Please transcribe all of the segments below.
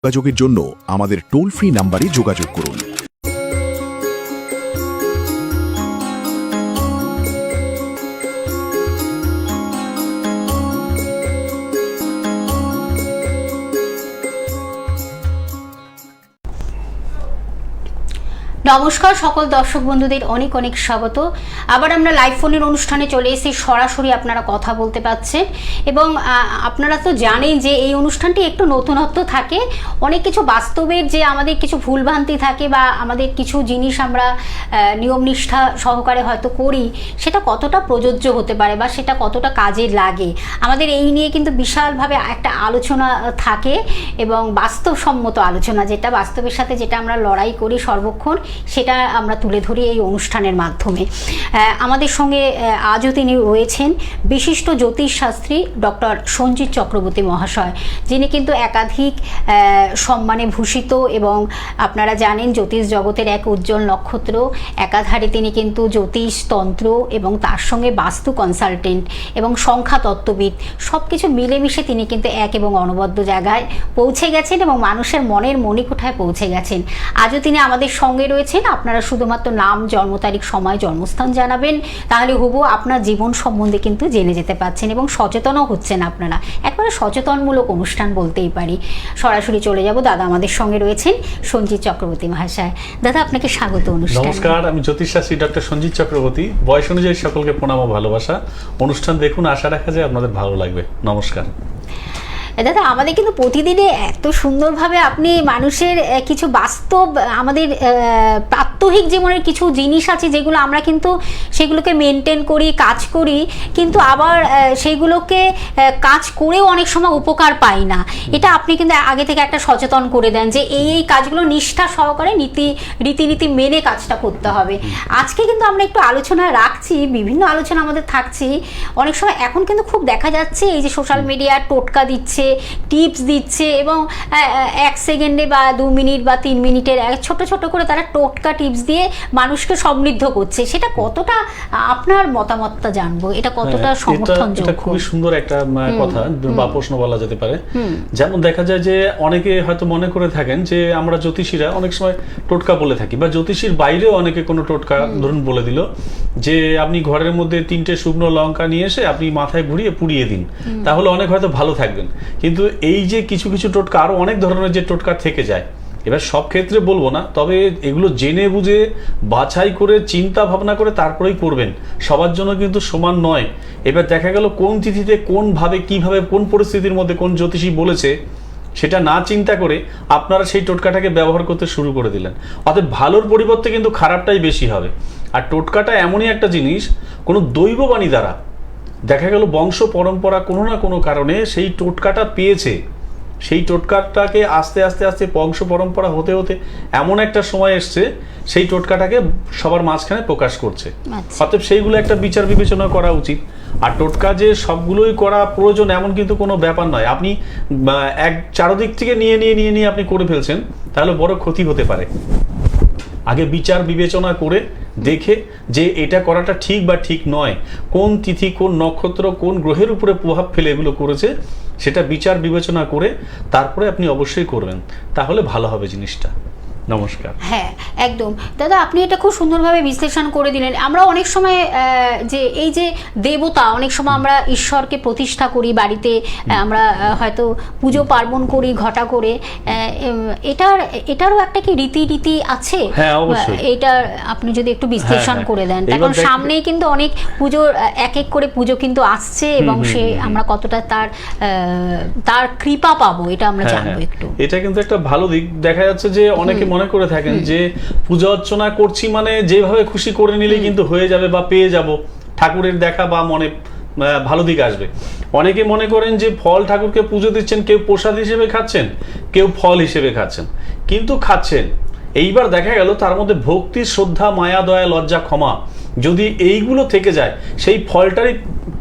যোগাযোগের জন্য আমাদের টোল ফ্রি নাম্বারে যোগাযোগ করুন। নমস্কার সকল দর্শক বন্ধুদের অনেক অনেক স্বাগত। আবার আমরা লাইভ ফোনের অনুষ্ঠানে চলে এসেছি, সরাসরি আপনারা কথা বলতে পাচ্ছেন এবং আপনারা তো জানেন যে এই অনুষ্ঠানটি একটু নতুনত্ব থাকে, অনেক কিছু বাস্তবের যে আমাদের কিছু ভুলভ্রান্তি থাকে বা আমাদের কিছু জিনিস আমরা নিয়ম নিষ্ঠা সহকারে হয়তো করি, সেটা কতটা প্রযোজ্য হতে পারে বা সেটা কতটা কাজে লাগে, আমাদের এই নিয়ে কিন্তু বিশালভাবে একটা আলোচনা থাকে এবং বাস্তবসম্মত আলোচনা, যেটা বাস্তবের সাথে যেটা আমরা লড়াই করি সর্বক্ষণ, সেটা আমরা তুলে ধরি এই অনুষ্ঠানের মাধ্যমে। আমাদের সঙ্গে আজও তিনি রয়েছেন বিশিষ্ট জ্যোতিষশাস্ত্রী ডক্টর সঞ্জিত চক্রবর্তী মহাশয়, যিনি কিন্তু একাধিক সম্মানে ভূষিত এবং আপনারা জানেন জ্যোতিষ জগতের এক উজ্জ্বল নক্ষত্র। একাধারে তিনি কিন্তু জ্যোতিষ তন্ত্র এবং তার সঙ্গে বাস্তু কনসালটেন্ট এবং সংখ্যা তত্ত্ববিদ সব কিছু মিলেমিশে তিনি কিন্তু এক এবং অনবদ্য জায়গায় পৌঁছে গেছেন এবং মানুষের মনের মণিকোঠায় পৌঁছে গেছেন। আজও তিনি আমাদের সঙ্গে রয়েছেন। আপনারা শুধুমাত্র নাম, জন্ম তারিখ, সময়, জন্মস্থান জানাবেন, তাহলে হুবহু আপনার জীবন সম্বন্ধে কিন্তু জেনে যেতে পারছেন এবং সচেতনও হচ্ছেন আপনারা। একবারে সচেতনমূলক অনুষ্ঠান বলতেই পারি। সরাসরি চলে যাব, দাদা আমাদের সঙ্গে রয়েছেন সঞ্জিত চক্রবর্তী মহাশয়। দাদা আপনাকে স্বাগত অনুষ্ঠানে। নমস্কার, আমি জ্যোতিষশাস্ত্রী ডক্টর সঞ্জিত চক্রবর্তী। বয়স অনুযায়ী সকলকে প্রণাম ও ভালোবাসা। অনুষ্ঠান দেখুন, আশা রাখা যায় আপনাদের ভালো লাগবে। নমস্কার। দাদা, আমাদের কিন্তু প্রতিদিনে এত সুন্দরভাবে আপনি মানুষের কিছু বাস্তব, আমাদের প্রাত্যহিক জীবনের কিছু জিনিস আছে যেগুলো আমরা কিন্তু সেগুলোকে মেনটেন করি, কাজ করি, কিন্তু আবার সেইগুলোকে কাজ করেও অনেক সময় উপকার পাই না। এটা আপনি কিন্তু আগে থেকে একটা সচেতন করে দেন যে এই এই কাজগুলো নিষ্ঠা সহকারে রীতিনীতি মেনে কাজটা করতে হবে। আজকে কিন্তু আমরা একটু আলোচনা রাখছি, বিভিন্ন আলোচনা আমাদের থাকছি। অনেক সময় এখন কিন্তু খুব দেখা যাচ্ছে এই যে সোশ্যাল মিডিয়া টোটকা দিচ্ছে, টিপস দিচ্ছে এবং 1 সেকেন্ডে বা 2 মিনিট বা 3 মিনিটের ছোট ছোট করে তারা টোটকা টিপস দিয়ে মানুষকে সমৃদ্ধ করছে। সেটা কতটা, আপনার মতামতটা জানবো, এটা কতটা সমর্থনযোগ্য? এটা খুবই সুন্দর একটা কথা বা প্রশ্ন বলা যেতে পারে। যেমন দেখা যায় যে অনেকে হয়তো মনে করে থাকেন যে আমরা জ্যোতিষীরা অনেক সময় টোটকা বলে থাকি, বা জ্যোতিষীর বাইরেও অনেকে কোনো টোটকা ধরুন বলে দিল যে আপনি ঘরের মধ্যে 3টে শুকনো লঙ্কা নিয়ে এসে আপনি মাথায় ঘুরিয়ে পুড়িয়ে দিন, তাহলে অনেক হয়তো ভালো থাকবেন। কিন্তু এই যে কিছু কিছু টোটকা, আরো অনেক ধরনের যে টোটকা থেকে যায়, এবার সব ক্ষেত্রে বলবো না, তবে এগুলো জেনে বুঝে বাছাই করে চিন্তা ভাবনা করে তারপরেই করবেন। সবার জন্য কিন্তু সমান নয়। এবার দেখা গেল কোন তিথিতে কোনভাবে কিভাবে কোন পরিস্থিতির মধ্যে কোন জ্যোতিষী বলেছে, সেটা না চিন্তা করে আপনারা সেই টোটকাটাকে ব্যবহার করতে শুরু করে দিলেন। অর্থাৎ ভালোর পরিবর্তে কিন্তু খারাপটাই বেশি হবে। আর টোটকাটা এমনই একটা জিনিস, কোনো দৈববাণী দ্বারা দেখা গেল বংশ পরম্পরা কোনো না কোনো কারণে সেই টোটকাটা পেয়েছে, সেই টোটকাটাকে আস্তে আস্তে আস্তে বংশ পরম্পরা হতে হতে এমন একটা সময় এসছে সেই টোটকাটাকে সবার মাঝখানে প্রকাশ করছে। অতএব সেইগুলো একটা বিচার বিবেচনা করা উচিত। আর টোটকা যে সবগুলোই করা প্রয়োজন এমন কিন্তু কোনো ব্যাপার নয়। আপনি চারদিক থেকে নিয়ে আপনি করে ফেলছেন, তাহলে বড় ক্ষতি হতে পারে। আগে বিচার বিবেচনা করে দেখে যে এটা করাটা ঠিক বা ঠিক নয়, কোন তিথি, কোন নক্ষত্র, কোন গ্রহের উপরে প্রভাব ফেলে এগুলো করেছে, সেটা বিচার বিবেচনা করে তারপরে আপনি অবশ্যই করবেন, তাহলে ভালো হবে জিনিসটা। নমস্কার। হ্যাঁ, একদম দাদা, আপনি এটা খুব সুন্দরভাবে বিশ্লেষণ করে দিলেন। আমরা অনেক সময় যে এই যে দেবতা, অনেক সময় আমরা ঈশ্বরকে প্রতিষ্ঠা করি বাড়িতে, আমরা হয়তো পুজো পার্বণ করি ঘটা করে, এটারও একটা কি রীতি আছে? হ্যাঁ, অবশ্যই। এইটার আপনি যদি একটু বিশ্লেষণ করে দেন, কারণ সামনেই কিন্তু অনেক পুজোর এক এক করে পুজো কিন্তু আসছে এবং সে আমরা কতটা তার কৃপা পাবো এটা আমরা জানবো একটু। এটা কিন্তু একটা ভালো দিক। দেখা যাচ্ছে যে অনেকে মনে করে থাকেন যে পূজা অর্চনা করছি মানে যেভাবে খুশি করে নিলেই কিন্তু হয়ে যাবে বা পেয়ে যাব, ঠাকুরের দেখা বা মনে ভালো দিক আসবে। অনেকে মনে করেন যে ফল ঠাকুরকে পুজো দিচ্ছেন, কেউ প্রসাদ হিসেবে খাচ্ছেন, কেউ ফল হিসেবে খাচ্ছেন, কিন্তু খাচ্ছেন। এইবার দেখা গেল তার মধ্যে ভক্তি, শ্রদ্ধা, মায়া, দয়া, লজ্জা, ক্ষমা যদি এইগুলো থেকে যায়, সেই ফলটারই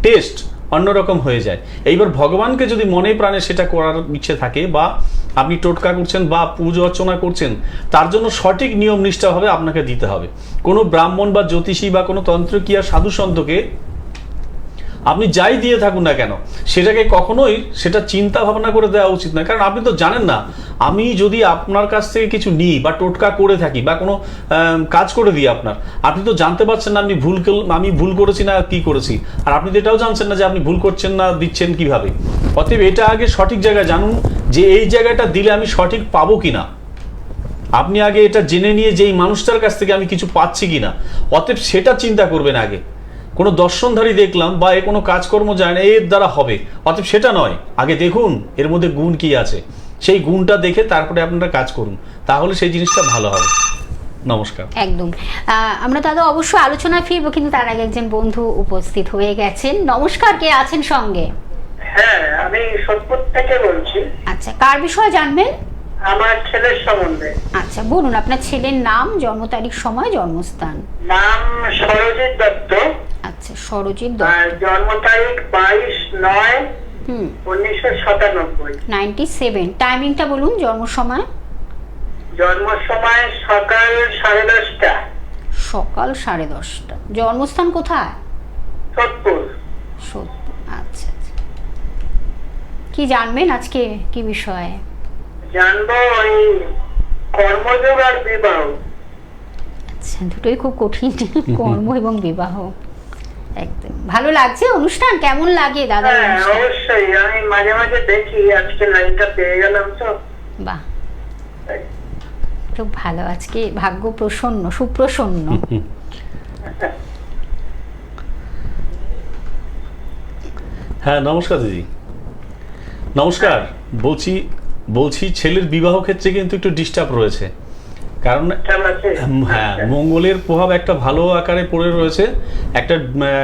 টেস্ট অন্যরকম হয়ে যায়। এইবার ভগবানকে যদি মনে প্রাণে সেটা করার ইচ্ছে থাকে, বা আপনি টোটকা করছেন বা পুজো অর্চনা করছেন, তার জন্য সঠিক নিয়ম নিষ্ঠাভাবে আপনাকে দিতে হবে। কোনো ব্রাহ্মণ বা জ্যোতিষী বা কোনো তন্ত্রক্রিয়া সাধু সন্তকে আপনি যাই দিয়ে থাকুন না কেন সেটাকে কখনোই সেটা চিন্তা ভাবনা করে দেওয়া উচিত নয়। কারণ আপনি তো জানেন না আমি যদি আপনার কাছ থেকে কিছু নিই বা টোটকা করে থাকি বা কোনো কাজ করে দিই আপনার, আপনি তো জানতে পারছেন না আমি ভুল করেছি না কি করেছি, আর আপনি তো এটাও জানছেন না যে আপনি ভুল করছেন না দিচ্ছেন কিভাবে। অতএব এটা আগে সঠিক জায়গায় জানুন যে এই জায়গাটা দিলে আমি সঠিক পাবো কিনা। আপনি আগে এটা জেনে নিয়ে যে এই মানুষটার কাছ থেকে আমি কিছু পাচ্ছি কিনা, অতএব সেটা চিন্তা করবেন আগে। কোনো দর্শনধারী দেখলাম বা এ কোনো কাজকর্ম যায় না এর দ্বারা হবে, অতএব সেটা নয়। আগে দেখুন এর মধ্যে গুণ কি আছে, সেই গুণটা দেখে তারপরে আপনারা কাজ করুন, তাহলে সেই জিনিসটা ভালো হবে। নমস্কার। একদম। আমরা দাদা অবশ্যই আলোচনায় ফিরবো, কিন্তু তার আগে একজন বন্ধু উপস্থিত হয়ে গেছেন। নমস্কার, কে আছেন সঙ্গে? হ্যাঁ, আমি সোদপুর থেকে বলছি। আচ্ছা, কার বিষয়ে জানবেন? আমার ছেলের সম্বন্ধে। আচ্ছা বলুন, আপনার ছেলের নাম, জন্ম তারিখ, সময়, জন্মস্থান। নাম সরজিৎ দত্ত। আচ্ছা, সরজিৎ আর দত্ত। জন্ম তারিখ 22/9/1997। 97। টাইমিংটা বলুন, জন্ম সময়। জন্ম সময় সকাল 10:30। সকাল 10:30। জন্মস্থান কোথায়? সোদপুর। সোদপুর। আচ্ছা আচ্ছা, কি জানবেন আজকে, কি বিষয়ে জানবো? ওই কর্মযোগ আর বিবাহ। আচ্ছা, দুটোই খুব কঠিন, কর্ম এবং বিবাহ। একদম ভালো লাগছে অনুষ্ঠান, কেমন লাগে দাদা? হ্যাঁ অবশ্যই, আমি মাঝে মাঝে দেখি, আজকে লাইনটা পেয়ে গেলাম তো। বাহ, খুব ভালো, আজকে ভাগ্য প্রসন্ন, সুপ্রসন্ন। হ্যাঁ নমস্কার দিদি। নমস্কার। বলছি ছেলের বিবাহ ক্ষেত্রে কিন্তু একটু ডিস্টার্ব রয়েছে, কারণ হ্যাঁ মঙ্গলের প্রভাব একটা ভালো আকারে পড়ে রয়েছে, একটা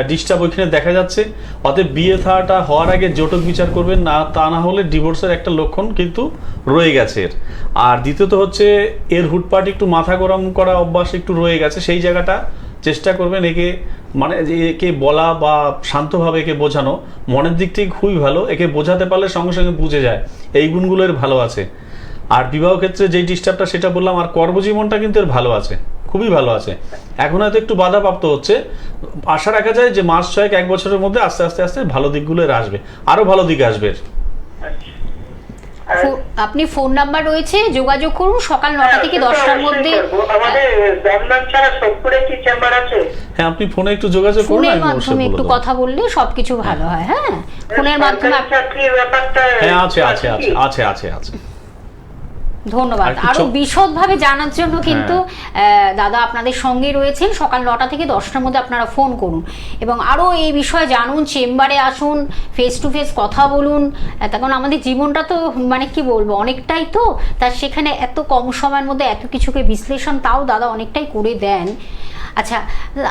ডিস্টার্ব ওইখানে দেখা যাচ্ছে। অতএব বিয়ে থাটা হওয়ার আগে জটক বিচার করবেন না, তা না হলে ডিভোর্সের একটা লক্ষণ কিন্তু রয়ে গেছে এর। আর দ্বিতীয়ত হচ্ছে এর হুটপাট একটু মাথা গরম করা অভ্যাস একটু রয়ে গেছে, সেই জায়গাটা চেষ্টা করবেন একে মানে যে একে বলা বা শান্তভাবে একে বোঝানো মনের দিক থেকে খুবই ভালো। একে বোঝাতে পারলে সঙ্গে সঙ্গে বুঝে যায়, এই গুণগুলো এর ভালো আছে। আর বিবাহ ক্ষেত্রে যেই ডিস্টার্বটা সেটা বললাম, আর কর্মজীবনটা কিন্তু এর ভালো আছে, খুবই ভালো আছে। এখন হয়তো একটু বাধাপ্রাপ্ত হচ্ছে, আশা রাখা যায় যে মাস 6-1 বছরের মধ্যে আস্তে আস্তে আস্তে ভালো দিকগুলো এর আসবে, আরো ভালো দিক আসবে। আপনি ফোন নাম্বার রয়েছে, যোগাযোগ করুন সকাল 9টা থেকে 10টার মধ্যে। আমাদের দমদম ছাড়া সোদপুরে কি চেম্বার আছে? হ্যাঁ আপনি ফোনে একটু যোগাযোগ করুন, ফোনের মাধ্যমে একটু কথা বললে সবকিছু ভালো হয়। হ্যাঁ ফোনের মাধ্যমে। হ্যাঁ আছে আছে আছে আছে আছে আছে। ধন্যবাদ। আরো বিশদভাবে জানার জন্য কিন্তু দাদা আপনাদের সঙ্গে রয়েছেন, সকাল 9টা থেকে 10টার মধ্যে আপনারা ফোন করুন এবং আরো এই বিষয়ে জানুন, চেম্বারে আসুন, ফেস টু ফেস কথা বলুন। তখন আমাদের জীবনটা তো মানে কি বলবো অনেকটাই, তো তার সেখানে এত কম সময়ের মধ্যে এত কিছুকে বিশ্লেষণ তাও দাদা অনেকটাই করে দেন। আচ্ছা,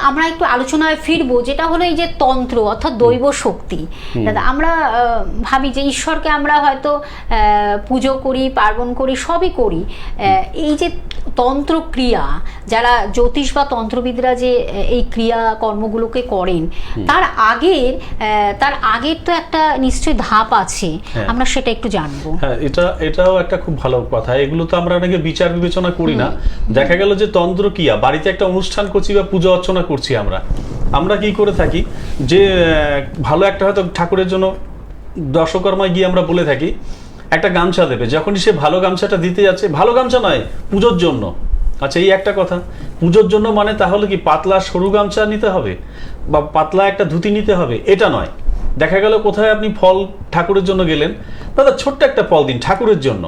আমরা একটু আলোচনায় ফিরবো, যেটা হলো এই যে তন্ত্র অর্থাৎ দৈব শক্তি। দাদা আমরা ভাবি যে ঈশ্বরকে আমরা হয়তো পুজো করি, পার্বণ করি, সবই করি। এই যে তন্ত্র ক্রিয়া, যারা জ্যোতিষ বা তন্ত্রবিদরা যে এই ক্রিয়া কর্মগুলোকে করেন, তার আগের তো একটা নিশ্চয়ই ধাপ আছে, আমরা সেটা একটু জানবো। হ্যাঁ এটাও একটা খুব ভালো কথা। এগুলো তো আমরা অনেকে বিচার বিবেচনা করি না। দেখা গেল যে তন্ত্র ক্রিয়া, বাড়িতে একটা অনুষ্ঠান করছি বা পুজো অর্চনা করছি, আমরা কি করে থাকি যে ভালো একটা হয়তো ঠাকুরের জন্য দশকর্মায় গিয়ে আমরা বলে থাকি একটা গামছা দেবে, যখনই সে ভালো গামছাটা দিতে যাচ্ছে, ভালো গামছা নয় পুজোর জন্য। আচ্ছা এই একটা কথা, পুজোর জন্য মানে তাহলে কি পাতলা সরু গামছা নিতে হবে বা পাতলা একটা ধুতি নিতে হবে, এটা নয়। দেখা গেল কোথায় আপনি ফল ঠাকুরের জন্য গেলেন, দাদা ছোট্ট একটা ফল দিন ঠাকুরের জন্য,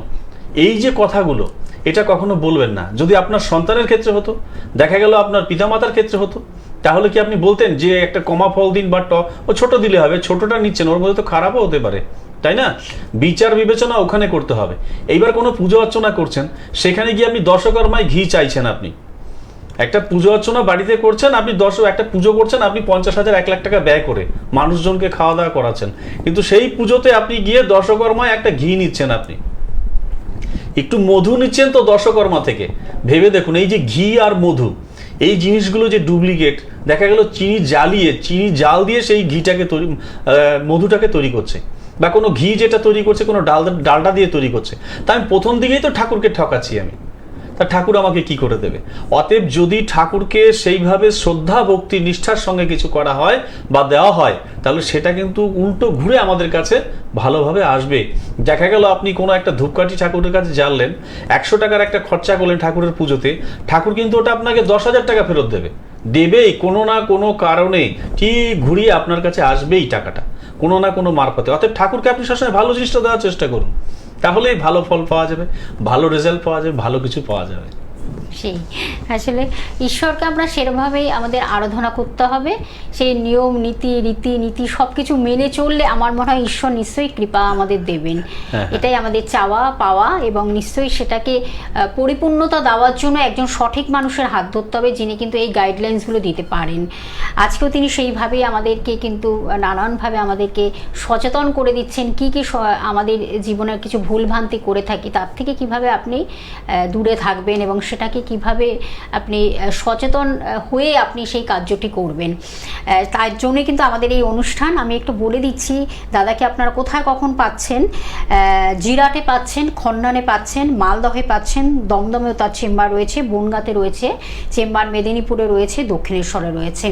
এই যে কথাগুলো এটা কখনো বলবেন না। যদি আপনার সন্তানের ক্ষেত্রে হতো, দেখা গেল আপনার পিতামাতার ক্ষেত্রে হতো, তাহলে কি আপনি বলতেন যে একটা কমা ফল দিন বা ও ছোট দিলে হবে? ছোটটা নিচ্ছেন, ওর মধ্যে তো খারাপও হতে পারে, তাই না? বিচার বিবেচনা ওখানে করতে হবে। এইবার কোনো পুজো অর্চনা করছেন, সেখানে গিয়ে আপনি দশকর্মায় ঘি চাইছেন, আপনি একটা পুজো অর্চনা বাড়িতে করছেন, আপনি একটা পুজো করছেন, আপনি 50,000-1 লাখ টাকা ব্যয় করে মানুষজনকে খাওয়া দাওয়া করাচ্ছেন, কিন্তু সেই পুজোতে আপনি গিয়ে দশকর্মায় একটা ঘি নিচ্ছেন, আপনি একটু মধু নিচ্ছেন তো দশকর্মা থেকে। ভেবে দেখুন এই যে ঘি আর মধু, এই জিনিসগুলো যে ডুপ্লিকেট, দেখা গেল চিনি জাল দিয়ে সেই ঘিটাকে মধুটাকে তৈরি করছে, বা কোনো ঘি যেটা তৈরি করছে কোনো ডালডা দিয়ে তৈরি করছে। তাই আমি প্রথম দিকেই তো ঠাকুরকে ঠকাচ্ছি আমি। তা ঠাকুর আমাকে কি করে দেবে? অতএব যদি ঠাকুরকে সেইভাবে শ্রদ্ধা ভক্তি নিষ্ঠার সঙ্গে কিছু করা হয় বা দেওয়া হয়, তাহলে সেটা কিন্তু উল্টো ঘুরে আমাদের কাছে ভালোভাবে আসবে। দেখা গেল আপনি কোনো একটা ধূপকাঠি ঠাকুরের কাছে জ্বাললেন, 100 টাকার একটা খরচা করলেন ঠাকুরের পুজোতে, ঠাকুর কিন্তু ওটা আপনাকে 10,000 টাকা ফেরত দেবেই কোনো না কোনো কারণে, ঠিক ঘুরিয়ে আপনার কাছে আসবেই টাকাটা কোনো না কোনো মারফতে। অতএব ঠাকুরকে আপনি সবসময় ভালো জিনিসটা দেওয়ার চেষ্টা করুন, তাহলেই ভালো ফল পাওয়া যাবে, ভালো রেজাল্ট পাওয়া যাবে, ভালো কিছু পাওয়া যাবে। সেই আসলে ঈশ্বরকে আমরা সেরকমভাবেই আমাদের আরাধনা করতে হবে। সেই নিয়ম রীতি সব কিছু মেনে চললে আমার মনে হয় ঈশ্বর নিশ্চয়ই কৃপা আমাদের দেবেন। এটাই আমাদের চাওয়া পাওয়া, এবং নিশ্চয়ই সেটাকে পরিপূর্ণতা দেওয়ার জন্য একজন সঠিক মানুষের হাত ধরতে হবে, যিনি কিন্তু এই গাইডলাইন্সগুলো দিতে পারেন। আজকেও তিনি সেইভাবেই আমাদেরকে কিন্তু নানানভাবে আমাদেরকে সচেতন করে দিচ্ছেন, কি আমাদের জীবনের কিছু ভুলভ্রান্তি করে থাকি তার থেকে কিভাবে আপনি দূরে থাকবেন, এবং সেটাকে কিভাবে আপনি সচেতন হয়ে আপনি সেই কার্যটি করবেন। তার জন্যই কিন্তু আমাদের এই অনুষ্ঠান। আমি একটু বলে দিচ্ছি দাদাকে আপনারা কোথায় কখন পাচ্ছেন। জিরাটে পাচ্ছেন, খন্ডানে পাচ্ছেন, মালদহে পাচ্ছেন, দমদমেও তার চেম্বার রয়েছে, বনগাঁতে রয়েছে চেম্বার, মেদিনীপুরে রয়েছে, দক্ষিণেশ্বরে রয়েছে।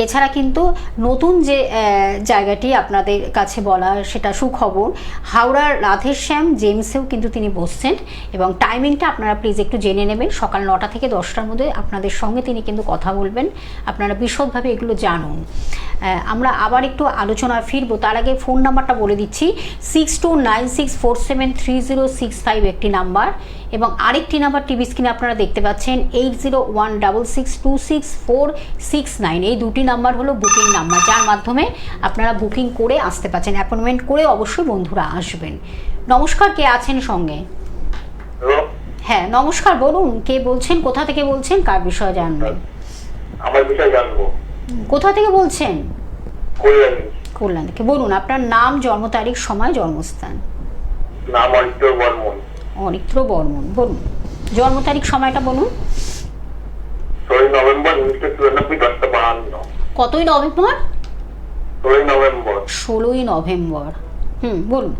এছাড়া কিন্তু নতুন যে জায়গাটি আপনাদের কাছে বলা, সেটা সুখবর, হাওড়ার রাধেশ্যাম জেমসেও কিন্তু তিনি বসছেন, এবং টাইমিংটা আপনারা প্লিজ একটু জেনে নেবেন। সকাল 9টা থেকে 10টার মধ্যে আপনাদের সঙ্গে তিনি কিন্তু কথা বলবেন, আপনারা বিশদভাবে এগুলো জানুন। আমরা আবার একটু আলোচনায় ফিরবো, তার আগে ফোন নাম্বারটা বলে দিচ্ছি, 6296473065 একটি নাম্বার, এবং আরেকটি নাম্বার টিভি স্ক্রিনে আপনারা দেখতে পাচ্ছেন 8016626469। এই দুটি নাম্বার হলো বুকিং নাম্বার, যার মাধ্যমে আপনারা বুকিং করে আসতে পারছেন। অ্যাপয়েন্টমেন্ট করে অবশ্যই বন্ধুরা আসবেন। নমস্কার, কে আছেন সঙ্গে? হ্যাঁ নমস্কার, বলুন কে বলছেন, কোথা থেকে বলছেন, কার বিষয়ে জানবেন? আমার বিষয় জানবো। কোথা থেকে বলছেন? কল্যাণী। কল্যাণ থেকে। বলুন আপনার নাম, জন্ম তারিখ, সময়, জন্মস্থান। নাম অরিত্র বর্মন। অরিত্র বর্মন। বলুন জন্ম তারিখ, সময়টা বলুন। 16 নভেম্বর 1994, 10:52। কতই নভেম্বর? 16 নভেম্বর। 16ই নভেম্বর। বলুন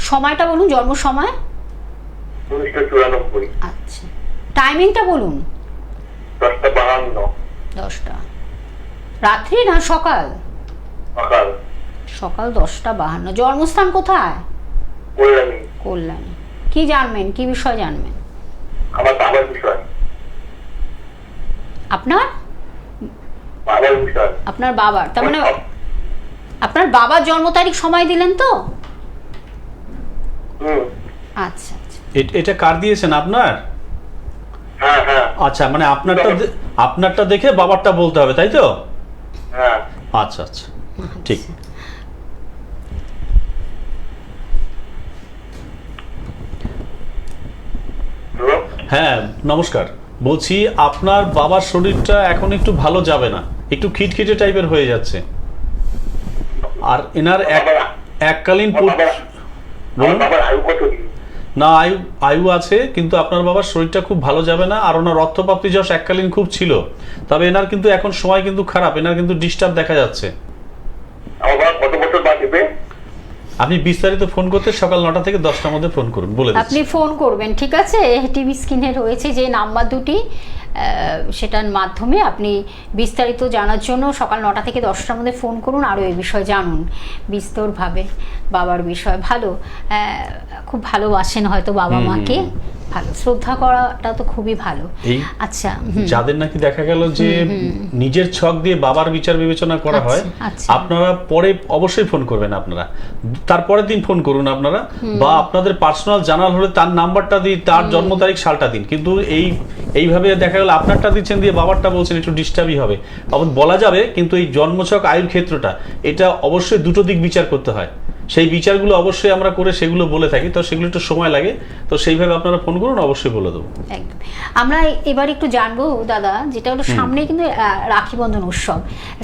সময়টা বলুন, জন্ম সময়। 1994। আচ্ছা, টাইমিংটা বলুন। 10:52। 10টা রাত্রি না সকাল? সকাল। সকাল 10:52। জন্মস্থান কোথায়? কল্যাণী। কল্যাণী। কি জানবেন, কি বিষয় জানবেন? আমার বাবার বিষয়। আপনার বাবার বিষয়। আপনার বাবার, তার মানে আপনার বাবার জন্ম তারিখ সময় দিলেন তো? আচ্ছা আচ্ছা। এটা কার দিয়েছেন আপনার? হ্যাঁ হ্যাঁ। আচ্ছা, মানে আপনারটা দেখে বাবারটা বলতে হবে, তাই তো? হ্যাঁ। আচ্ছা আচ্ছা, ঠিক। হ্যাঁ নমস্কার, বলছি আপনার বাবার শরীরটা এখন একটু ভালো যাবে না, একটু খিটখিটে টাইপের হয়ে যাচ্ছে, আর এনার এককালীন না আয়ু আছে, কিন্তু আপনার বাবার শরীরটা খুব ভালো যাবে না, আর ওনার রক্তপ্রাপ্তি যশ এককালীন খুব ছিল, তবে এনার কিন্তু এখন সময় কিন্তু খারাপ, এনার কিন্তু ডিস্টার্ব দেখা যাচ্ছে। আপনি বিস্তারিত ফোন করতে সকাল 9টা থেকে 10টার মধ্যে ফোন করুন, বলে দিচ্ছি। আপনি ফোন করবেন, ঠিক আছে? টিভি স্ক্রিনে রয়েছে যে নাম্বার দুটি, সেটার মাধ্যমে আপনি বিস্তারিত জানার জন্য সকাল 9টা থেকে 10টার মধ্যে ফোন করুন, আরও এই বিষয়ে জানুন বিস্তরভাবে। বাবার বিষয় ভালো, খুব ভালোবাসেন হয়তো বাবা মাকে, ভালো শ্রদ্ধা করাটা তো খুবই ভালো। আচ্ছা, যাদের নাকি দেখা গেল যে নিজের ছক দিয়ে বাবার বিচার বিবেচনা করা হয়, আপনারা পরে অবশ্যই ফোন করবেন, আপনারা তারপরের দিন ফোন করুন আপনারা, বা আপনাদের পার্সোনাল জানাল হলে তার নাম্বারটা দিন, তার জন্ম তারিখ সালটা দিন, কিন্তু এইভাবে দেখা গেল আপনারটা দিচ্ছেন দিয়ে বাবারটা বলছেন, একটু ডিস্টার্বই হবে। বলা যাবে, কিন্তু এই জন্মছক আয়ুর ক্ষেত্রটা, এটা অবশ্যই দুটো দিক বিচার করতে হয়, সেই বিচারগুলো অবশ্যই আমরা করে সেগুলো বলে থাকি, তো সেগুলো একটু সময় লাগে, তো সেইভাবে আপনারা ফোন করুন, অবশ্যই বলে দেবো। একদম। আমরা এবার একটু জানবো দাদা, যেটা হলো সামনে কিন্তু রাখি বন্ধন উৎসব,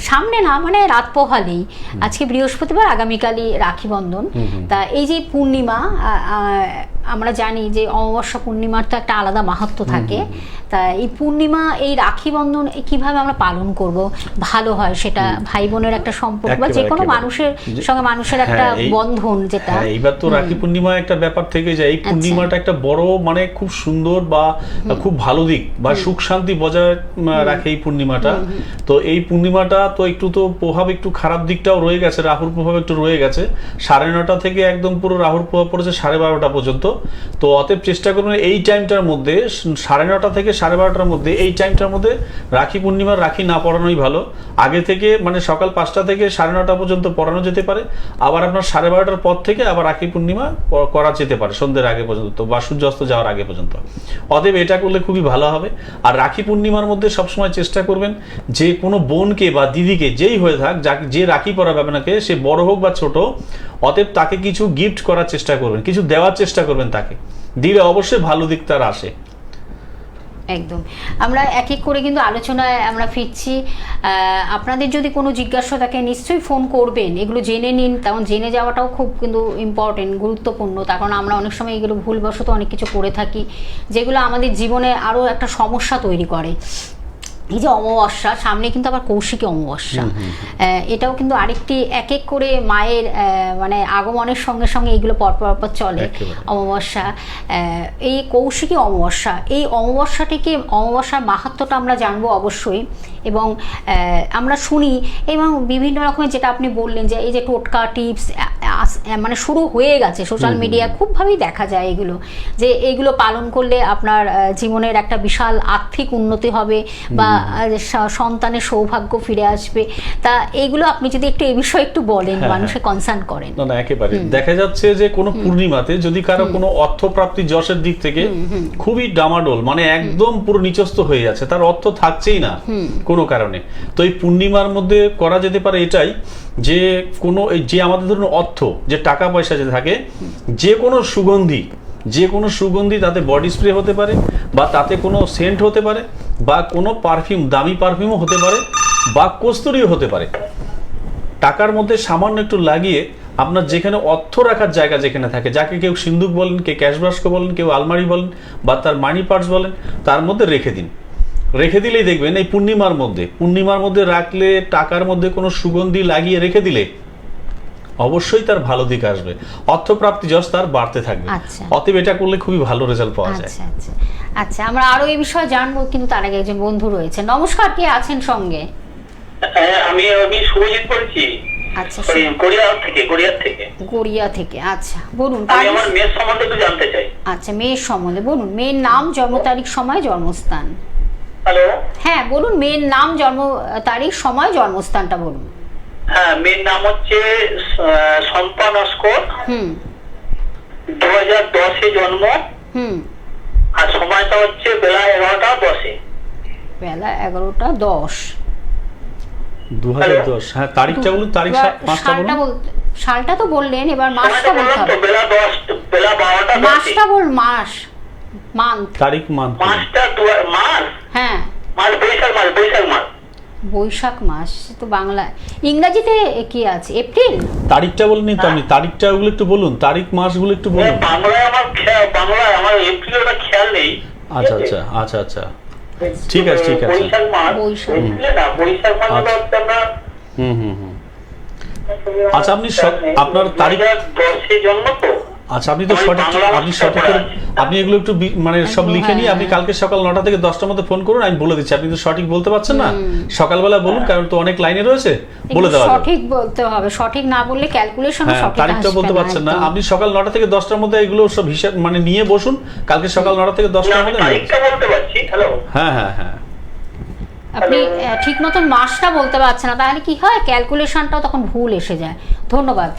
সামনে না মানে রাত পোহালেই, আজকে বৃহস্পতিবার, আগামীকালই রাখি বন্ধন। তা এই যে পূর্ণিমা, আমরা জানি যে অমাবস্যা পূর্ণিমার তো একটা আলাদা মাহাত্ম্য থাকে, তা এই পূর্ণিমা, এই রাখি বন্ধন কিভাবে আমরা পালন করব ভালো হয়, সেটা ভাই বোনের একটা সম্পর্ক বা যে কোনো মানুষের সঙ্গে মানুষের একটা বন্ধন, যেটা এইবার তো রাখি পূর্ণিমা একটা ব্যাপার থেকে যায়। এই পূর্ণিমাটা একটা বড় মানে খুব সুন্দর বা খুব ভালো দিক বা সুখ শান্তি বজায় রাখে এই পূর্ণিমাটা। তো এই পূর্ণিমাটা তো একটু তো প্রভাব, একটু খারাপ দিকটাও রয়ে গেছে, রাহুর প্রভাব একটু রয়ে গেছে। 9:30 থেকে একদম পুরো রাহুর প্রভাব পড়েছে 12:30 পর্যন্ত। তো অতএব চেষ্টা করুন এই টাইমটার মধ্যে 9:30 থেকে 12:30 মধ্যে, এই টাইমটার মধ্যে রাখি পূর্ণিমার রাখি না পরানোই ভালো। আগে থেকে মানে সকাল 5টা থেকে 9:30 পর্যন্ত পরানো যেতে পারে, আবার আপনার 12:30 পর থেকে আবার রাখি পূর্ণিমা করা যেতে পারে সন্ধ্যের আগে পর্যন্ত বা সূর্যাস্ত যাওয়ার আগে পর্যন্ত। অতএব এটা করলে খুবই ভালো হবে। আর রাখি পূর্ণিমার মধ্যে সবসময় চেষ্টা করবেন যে কোনো বোনকে বা দিদিকে, যেই হয়ে থাক, যে রাখি পরাবে আপনাকে, সে বড় হোক বা ছোট, অতএব তাকে কিছু গিফট করার চেষ্টা করবেন, কিছু দেওয়ার চেষ্টা করবেন। তাকে দিলে অবশ্যই ভালো দিক তার আসে। একদম। আমরা এক এক করে কিন্তু আলোচনায় আমরা ফিরছি। আপনাদের যদি কোনো জিজ্ঞাসা থাকে নিশ্চয়ই ফোন করবেন, এগুলো জেনে নিন, তেমন জেনে যাওয়াটাও খুব কিন্তু ইম্পর্টেন্ট, গুরুত্বপূর্ণ। তার কারণ আমরা অনেক সময় এগুলো ভুলবশত অনেক কিছু করে থাকি, যেগুলো আমাদের জীবনে আরও একটা সমস্যা তৈরি করে। এই যে অমাবস্যা সামনে, কিন্তু আবার কৌশিকী অমাবস্যা, এটাও কিন্তু আরেকটি এক এক করে মায়ের মানে আগমনের সঙ্গে সঙ্গে এইগুলো পরপর চলে। অমাবস্যা, এই কৌশিকী অমাবস্যা, এই অমাবস্যার মাহাত্ম্যটা আমরা জানবো অবশ্যই। এবং আমরা শুনি এবং বিভিন্ন রকমের, যেটা আপনি বললেন যে এই যে টোটকা টিপস মানে শুরু হয়ে গেছে সোশ্যাল মিডিয়া, খুবভাবেই দেখা যায় এগুলো, যে এইগুলো পালন করলে আপনার জীবনের একটা বিশাল আর্থিক উন্নতি হবে বা সন্তানের সৌভাগ্য ফিরে আসবে। তা এইগুলো আপনি যদি একটু এই বিষয়ে একটু বলেন, মানুষে কনসার্ন করেন। না একেবারে দেখা যাচ্ছে যে কোনো পূর্ণিমাতে যদি কারো কোনো অর্থপ্রাপ্তি যশের দিক থেকে খুবই ডামাডোল, মানে একদম পুরো নিচস্ত হয়ে যাচ্ছে, তার অর্থ থাকছেই না কোনো কারণে, তো এই পূর্ণিমার মধ্যে করা যেতে পারে এটাই যে কোনো যে আমাদের ধরুন অর্থ, যে টাকা পয়সা যে থাকে, যে কোনো সুগন্ধি তাতে বডি স্প্রে হতে পারে, বা তাতে কোনো সেন্ট হতে পারে, বা কোনো পারফিউম, দামি পারফিউমও হতে পারে, বা কস্তুরিও হতে পারে। টাকার মধ্যে সামান্য একটু লাগিয়ে আপনার যেখানে অর্থ রাখার জায়গা যেখানে থাকে, যাকে কেউ সিন্দুক বলেন, কেউ ক্যাশ বাস্ক বলেন, কেউ আলমারি বলেন, বা তার মানি পার্স বলেন, তার মধ্যে রেখে দিন। রেখে দিলেই দেখবেন এই পূর্ণিমার মধ্যে রাখলে, টাকার মধ্যে কোনো সুগন্ধি লাগিয়ে রেখে দিলে অবশ্যই তার ভালো দিক আসবে, অর্থপ্রাপ্তি যশ তার বাড়তে থাকবে। অতএব এটা করলে খুবই ভালো রেজাল্ট পাওয়া যায়। আচ্ছা, আমরা আরো এই বিষয়ে জানবো, কিন্তু তার আগে একজন বন্ধু রয়েছে। নমস্কার, কে আছেন সঙ্গে? আমি শুভজিৎ বলছি। আচ্ছা, গড়িয়া থেকে। আচ্ছা, বলুন। আমি আমার মেয়ের সম্বন্ধে একটু জানতে চাই। আচ্ছা, মেয়ের সম্বন্ধে বলুন। মেয়ের নাম, জন্ম তারিখ, সময়, জন্মস্থান। হ্যালো, হ্যাঁ বলুন। মেয়ের নাম, জন্ম তারিখ, সময়, জন্মস্থানটা বলুন। হ্যাঁ, মেয়ের নাম হচ্ছে শম্পা নস্কর। 2010-এ জন্ম। আর সময়টা হচ্ছে বেলা 11টা 10-এ। বেলা 11টা 10। 2010। হ্যাঁ, তারিখটা বলুন। সালটা তো বললেন, এবার মাসটা বলতে হবে। বেলা 10, বেলা 12টা 10। মাসটা বল, মান্থ, তারিখ, মাসটা মাস। হ্যাঁ, মাস বৈশাখ মাস। বৈশাখ মাস তো বাংলা, ইংরেজিতে কি আছে? এপ্রিল। তারিখটা বলেন তো আপনি, তারিখটা ওগুলো একটু বলুন, তারিখ মাসগুলো একটু বলুন। বাংলায় আমার এপ্রিলটা খেয়াল নেই। আচ্ছা, ঠিক আছে। বৈশাখ মাস, বৈশাখ মাস হচ্ছে আমরা। আচ্ছা, আপনি আপনার তারিখ 10-এ জন্ম তো। আচ্ছা, আপনি তো সঠিক করে আপনি এগুলো একটু মানে সব লিখে নিয়ে আপনি কালকে সকাল 9টা থেকে 10টার মধ্যে ফোন করুন, আমি বলে দিচ্ছি। আপনি তো সঠিক বলতে পারছেন না, সকালবেলা বলুন, কারণ তো অনেক লাইনে রয়েছে, বলে দেওয়া সঠিক বলতে হবে। সঠিক না বললে ক্যালকুলেশনও সঠিক আসবে না। তারিখটা বলতে পারছেন না, আপনি সকাল 9টা থেকে 10টার মধ্যে এগুলো সব হিসাব মানে নিয়ে বসুন, কালকে সকাল 9টা থেকে 10টার মধ্যে। তারিখটা বলতে পারছি। হ্যালো, হ্যাঁ, আপনি ঠিক মতন মাসটা বলতে পারছেন না, তাহলে কি হয়, ক্যালকুলেশনটাও তখন ভুল এসে যায়। ধন্যবাদ।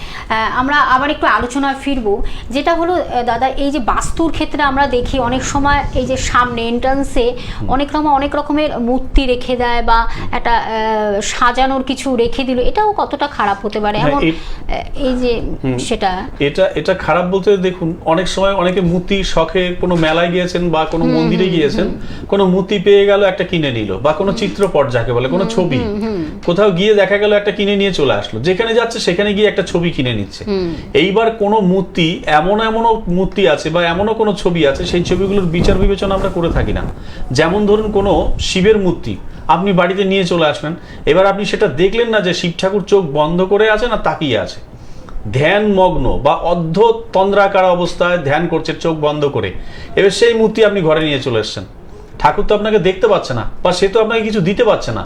আমরা আবার একটু আলোচনায় ফিরবো, যেটা হলো দাদা, এই যে বাস্তুর ক্ষেত্রে আমরা দেখি অনেক সময় এই যে সামনে এন্ট্রান্সে অনেক রকমের মূর্তি রেখে দেয়, বা একটা সাজানোর কিছু রেখে দিল, এটাও কতটা খারাপ হতে পারে? এমন এই যে এটা খারাপ বলতে, দেখুন অনেক সময় অনেকে মূর্তি শখে কোনো মেলায় গিয়েছেন বা কোনো মন্দিরে গিয়েছেন, কোনো মূর্তি পেয়ে গেল, একটা কিনে নিল, বা কোনো চিত্রপট যাকে বলে, কোনো ছবি কোথাও গিয়ে দেখা গেল একটা কিনে নিয়ে চলে আসলো, যেখানে যাচ্ছে সেখানে গিয়ে একটা ছবি কিনে নিচ্ছে। এইবার কোনো মূর্তি এমনও মূর্তি আছে বা এমনও কোনো ছবি আছে, সেই ছবিগুলোর বিচার বিবেচনা আমরা করে থাকি না। যেমন ধরুন কোনো শিবের মূর্তি আপনি বাড়িতে নিয়ে চলে আসলেন, এবার আপনি সেটা দেখলেন না যে শিব ঠাকুর চোখ বন্ধ করে আছে না তাকিয়ে আছে, ধ্যান মগ্ন বা অর্ধ তন্দ্রাকার অবস্থায় ধ্যান করছে চোখ বন্ধ করে। এবার সেই মূর্তি আপনি ঘরে নিয়ে চলে এসছেন, ঠাকুর তো আপনাকে দেখতে পাচ্ছে না বা সে তো আপনাকে কিছু দিতে পারছে না।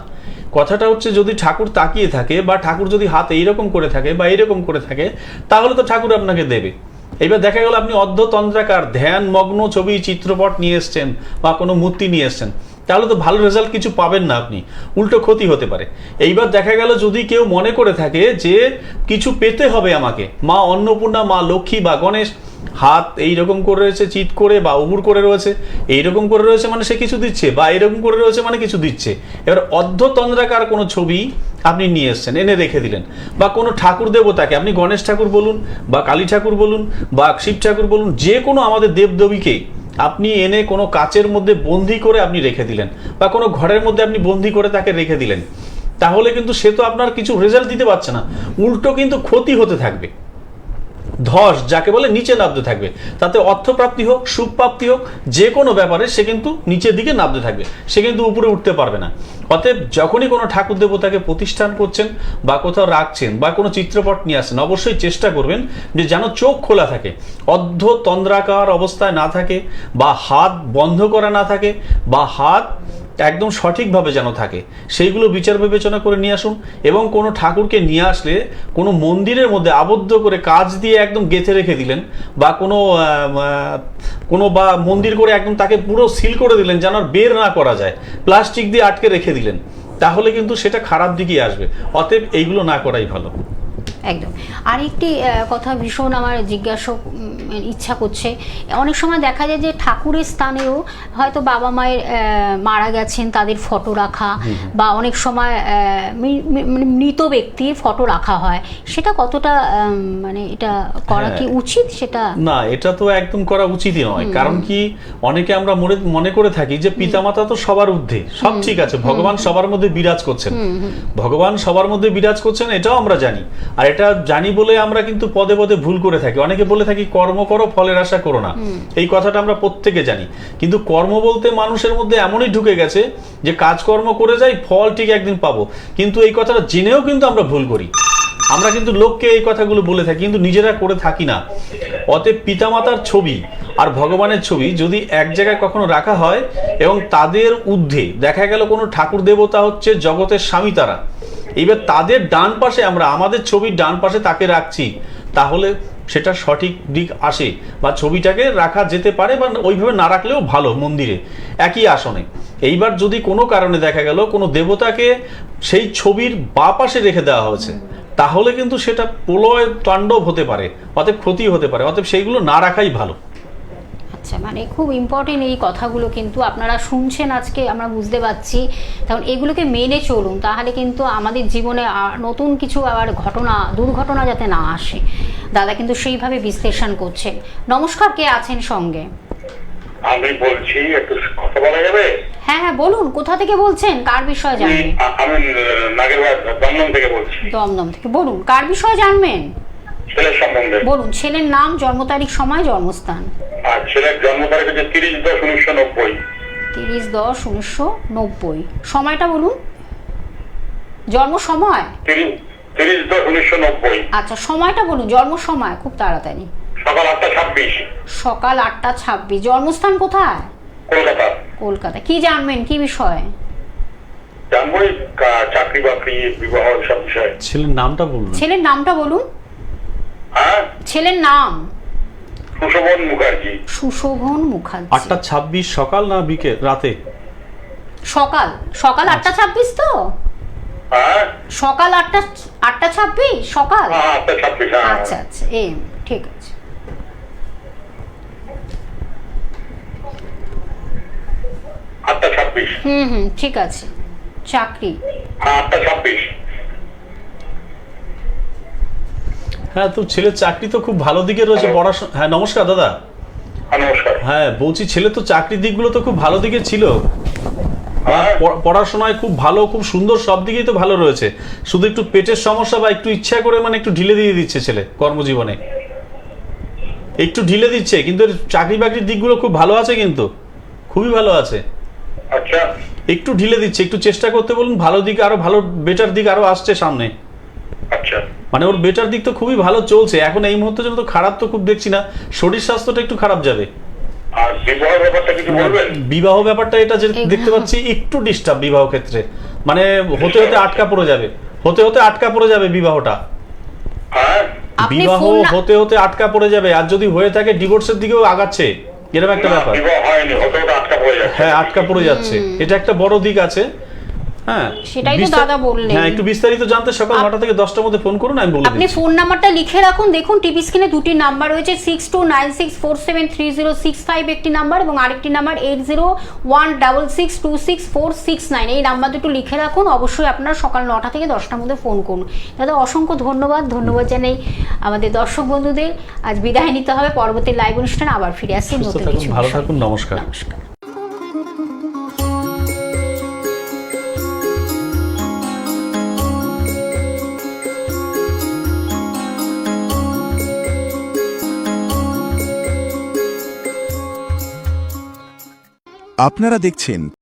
কথাটা হচ্ছে যদি ঠাকুর তাকিয়ে থাকে বা ঠাকুর যদি হাত এইরকম করে থাকে বা এইরকম করে থাকে, তাহলে তো ঠাকুর আপনাকে দেবে। এবার দেখা গেল আপনি অর্ধ তন্দ্রাকার ধ্যান মগ্ন ছবি চিত্রপট নিয়ে এসছেন বা কোনো মূর্তি নিয়ে এসছেন, তাহলে তো ভালো রেজাল্ট কিছু পাবেন না, আপনি উল্টো ক্ষতি হতে পারে। এইবার দেখা গেল যদি কেউ মনে করে থাকে যে কিছু পেতে হবে আমাকে, মা অন্নপূর্ণা, মা লক্ষ্মী বা গণেশ হাত এইরকম করে রয়েছে চিৎ করে বা উবুর করে রয়েছে, এইরকম করে রয়েছে মানে সে কিছু দিচ্ছে, বা এইরকম করে রয়েছে মানে কিছু দিচ্ছে। এবার অর্ধতন্দ্রাকার কোনো ছবি আপনি নিয়ে এসছেন, এনে রেখে দিলেন, বা কোনো ঠাকুর দেবতাকে আপনি গণেশ ঠাকুর বলুন বা কালী ঠাকুর বলুন বা শিব ঠাকুর বলুন, যে কোনো আমাদের দেবদেবীকে আপনি এনে কোনো কাচের মধ্যে বন্দি করে আপনি রেখে দিলেন বা কোনো ঘরের মধ্যে আপনি বন্দি করে তাকে রেখে দিলেন, তাহলে কিন্তু সে তো আপনার কিছু রেজাল্ট দিতে পারছে না, উল্টো কিন্তু ক্ষতি হতে থাকবে। ধস যাকে বলে নিচে নামতে থাকবে, তাতে অর্থপ্রাপ্তি হোক সুখ প্রাপ্তি হোক যে কোনো ব্যাপারে সে কিন্তু নিচের দিকে নামতে থাকবে, সে কিন্তু উপরে উঠতে পারবে না। অতএব যখনই কোনো ঠাকুর দেবতাকে প্রতিষ্ঠান করছেন বা কোথাও রাখছেন বা কোনো চিত্রপট নিয়ে আসেন, অবশ্যই চেষ্টা করবেন যে যেন চোখ খোলা থাকে, অর্ধ তন্দ্রাকার অবস্থায় না থাকে, বা হাত বন্ধ করা না থাকে, বা হাত একদম সঠিকভাবে যেন থাকে, সেইগুলো বিচার বিবেচনা করে নিয়ে আসুন। এবং কোনো ঠাকুরকে নিয়ে আসলে কোনো মন্দিরের মধ্যে আবদ্ধ করে কাঁচ দিয়ে একদম গেঁথে রেখে দিলেন, বা কোনো বা মন্দির করে একদম তাকে পুরো সিল করে দিলেন যেন আর বের না করা যায়, প্লাস্টিক দিয়ে আটকে রেখে দিলেন, তাহলে কিন্তু সেটা খারাপ দিকেই আসবে। অতএব এইগুলো না করাই ভালো। একদম। আর একটি কথা ভীষণ আমার জিজ্ঞাসা ইচ্ছা করছে, অনেক সময় দেখা যায় যে ঠাকুরের স্থানেও হয়তো বাবা মায়ের মারা গেছেন তাদের ফটো রাখা, বা অনেক সময় মানে মৃত ব্যক্তির ফটো রাখা হয়, সেটা কতটা মানে এটা করা কি উচিত? সেটা না, এটা তো একদম করা উচিতই নয়। কারণ কি, অনেকে আমরা মনে করে থাকি যে পিতামাতা তো সবার ঊর্ধ্বে, সব ঠিক আছে, ভগবান সবার মধ্যে বিরাজ করছেন, ভগবান সবার মধ্যে বিরাজ করছেন, এটাও আমরা জানি। আর এটা জানি বলে আমরা কিন্তু পদে পদে ভুল করে থাকি। অনেকে বলে থাকি কর্ম করো ফলের আশা করো না, এই কথাটা আমরা প্রত্যেকে জানি। কিন্তু কর্ম বলতে মানুষের মধ্যে এমনই ঢুকে গেছে যে কাজকর্ম করে যাই, ফল ঠিক একদিন পাবো, কিন্তু এই কথাটা জেনেও কিন্তু আমরা ভুল করি। আমরা কিন্তু লোককে এই কথাগুলো বলে থাকি কিন্তু নিজেরা করে থাকি না। অতএব পিতামাতার ছবি আর ভগবানের ছবি যদি এক জায়গায় কখনো রাখা হয় এবং তাদের ঊর্ধ্বে দেখা গেল কোনো ঠাকুর দেবতা হচ্ছে জগতের স্বামী, তারা এবার তাদের ডান পাশে আমরা আমাদের ছবির ডান পাশে তাকে রাখছি, তাহলে সেটা সঠিক দিক আসে বা ছবিটাকে রাখা যেতে পারে, বা ওইভাবে না রাখলেও ভালো মন্দিরে একই আসনে। এইবার যদি কোনো কারণে দেখা গেল কোনো দেবতাকে সেই ছবির বাঁ পাশে রেখে দেওয়া হয়েছে, তাহলে কিন্তু সেটা প্রলয় তাণ্ডব হতে পারে, অতএব ক্ষতি হতে পারে। অতএব সেইগুলো না রাখাই ভালো। আচ্ছা, মানে খুব ইম্পর্টেন্ট এই কথাগুলো কিন্তু আপনারা শুনছেন আজকে, আমরা বুঝতে পারছি। তখন এগুলোকে মেনে চলুন, তাহলে কিন্তু আমাদের জীবনে নতুন কিছু আবার দুর্ঘটনা যাতে না আসে। দাদা কিন্তু সেইভাবে বিশ্লেষণ করছেন। নমস্কার, কে আছেন সঙ্গে? আমি বলছি, একটু কথা বলা যাবে? হ্যাঁ হ্যাঁ বলুন, কোথা থেকে বলছেন, কার বিষয়ে জানবেন? আমি নাগেরবাদ দমদম থেকে বলছি। দমদম থেকে বলুন, কার বিষয়ে জানবেন? ছেলের সম্বন্ধে। বলুন, ছেলের নাম, জন্ম তারিখ, সময়, জন্মস্থান। আর ছেলের জন্ম তারিখ হচ্ছে 30/10/1990। 30/10/1990। সময়টা বলুন, জন্ম সময়। 30/10/1990। আচ্ছা, সময়টা বলুন, জন্ম সময় খুব তাড়াতাড়ি। সকাল 8টা 26। সকাল 8টা 26। জন্মস্থান কোথায়? কলকাতা। কলকাতা। কি জানবেন, কি বিষয় জানবো? চাকরি বাকরি বিবাহ সব বিষয়। ছেলের নামটা বলুন। ছেলের নামটা বলুন। হ্যাঁ, ছেলের নাম সুশোভন মুখার্জি। সুশোভন মুখার্জি। 8টা 26 সকাল না বিকেল রাতে? সকাল 8টা 26 তো? হ্যাঁ, সকাল 8টা 26 সকাল। 8টা 26। আচ্ছা আচ্ছা, ঠিক আছে। ঠিক আছে। চাকরি? 8টা 26। হ্যাঁ, তো ছেলের চাকরি তো খুব ভালো দিকে রয়েছে, পড়াশোনা। হ্যাঁ নমস্কার দাদা। নমস্কার। হ্যাঁ বলছি, ছেলে তো চাকরির দিকগুলো তো খুব ভালো দিকে ছিল। হ্যাঁ। পড়াশোনায় খুব ভালো, খুব সুন্দর, সব দিকেই তো ভালো রয়েছে, শুধু একটু পেটের সমস্যা বা একটু ইচ্ছা করে মানে একটু ঢিলে দিয়ে দিচ্ছে ছেলে কর্মজীবনে, একটু ঢিলে দিচ্ছে, কিন্তু এর চাকরি বাকরির দিকগুলো খুব ভালো আছে, কিন্তু খুবই ভালো আছে। আচ্ছা একটু ঢিলে দিচ্ছে, একটু চেষ্টা করতে বলুন, ভালো দিক আরো, ভালো বেটার দিক আরো আসছে সামনে। আচ্ছা মানে ওর বেটার দিক তো খুবই ভালো চলছে এখন, এই মুহূর্তে জন্য তো খারাপ তো খুব দেখছি না, শরীর স্বাস্থ্যটা একটু খারাপ যাবে। আর বিবাহ ব্যাপারটা কিছু বলবেন? বিবাহ ব্যাপারটা এটা যে দেখতে পাচ্ছি একটু ডিস্টার্ব বিবাহ ক্ষেত্রে, মানে হতে হতে আটকা পড়ে যাবে, হতে হতে আটকা পড়ে যাবে বিবাহটা, হ্যাঁ আপনি বিবাহ ফোন না- হতে হতে আটকা পড়ে যাবে, আর যদি হয়ে থাকে ডিভোর্সের দিকেও আগাচ্ছে, এরকম একটা না, ব্যাপার। বিবাহ হয়নি, হতে হতে আটকা পড়ে যাচ্ছে। হ্যাঁ, আটকা পড়ে যাচ্ছে, এটা একটা বড় দিক আছে। হ্যাঁ, সেটাই তো দাদা বললেন। হ্যাঁ, একটু বিস্তারিত জানতে সকাল 9টা থেকে 10টার মধ্যে ফোন করুন, আমি বলে আপনি দিচ্ছি। ফোন নাম্বারটা লিখে রাখুন, দেখুন টিভি স্ক্রিনে দুটি নাম্বার রয়েছে, 6296473065 একটি নাম্বার এবং আরেকটি নাম্বার 8016626469। এই নাম্বার দুটো লিখে রাখুন, অবশ্যই আপনারা সকাল 9টা থেকে 10টার মধ্যে ফোন করুন। দাদা অসংখ্য ধন্যবাদ জানাই আমাদের দর্শক বন্ধুদের। আজ বিদায় নিতে হবে, পরবর্তী লাইভ অনুষ্ঠানে আবার ফিরে আসছি সুস্থ নতুন থাকুন, কিছু ভালো বিষয়। থাকুন, নমস্কার। নমস্কার। আপনারা দেখছেন